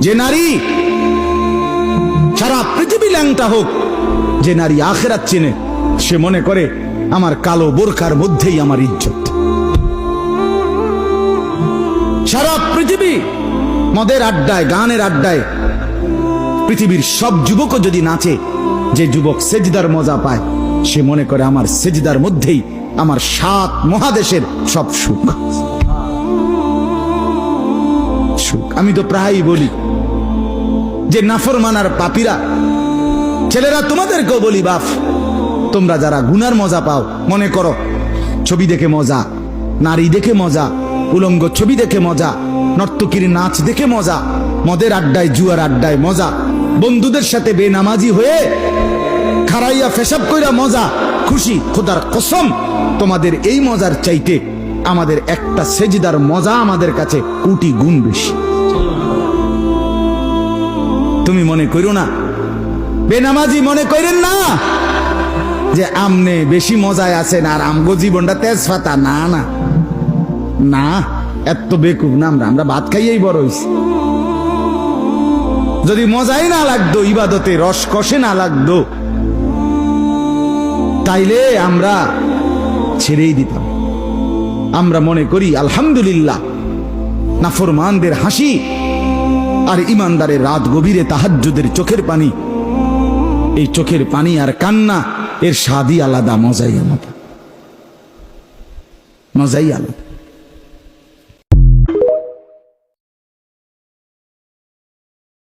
যে নারী সারা পৃথিবী ল্যাংটা হোক, যে নারী আখিরাত চেনে, সে মনে করে আমার কালো বোরকার মধ্যেই আমার ইজ্জত। সারা পৃথিবী মদের আড্ডায়, গানের আড্ডায় পৃথিবীর সব যুবকও যদি নাচে, যে যুবক সেজদার মজা পায়, সে মনে করে আমার সেজদার মধ্যেই আমার 7 মহাদেশের সব সুখ। আমি তো প্রায়ই বলি যে নাফরমানার পাপীরা, ছেলেরা তোমাদেরকেও বলি, বাপ তোমরা যারা গুনার মজা পাও, মনে করো ছবি দেখে মজা, নারী দেখে মজা, উলঙ্গ ছবি দেখে মজা, নর্তকীর নাচ দেখে মজা, মদের আড্ডায় জুয়ার আড্ডায় মজা, বন্ধুদের সাথে বেনামাজি হয়ে খারাইয়া ফেসাব কইরা মজা, খুশি। খোদার কসম, তোমাদের এই মজার চাইতে আমাদের একটা সেজদার মজা আমাদের কাছে কোটি গুণ বেশি। তুমি মনে করো না, বেনামাজি মনে করেন না যে আমনে বেশি মজায় আছেন আর আমগো জীবনটা তেজপাতা। না না না, এত বেকুব না আমরা ভাত খাইয়েই বড় হইছি। যদি মজাই না লাগতো, ইবাদতে রস কষে না লাগতো, তাইলে আমরা ছেড়েই দিতাম। আমরা মনে করি আলহামদুলিল্লাহ, নাফরমানদের হাসি আর ইমানদারের রাত গভীরে তাহাজ্জুদের চোখের পানি, এই চোখের পানি আর কান্না, এর স্বাদই আলাদা, মজাই আলাদা, মজাই আলাদা।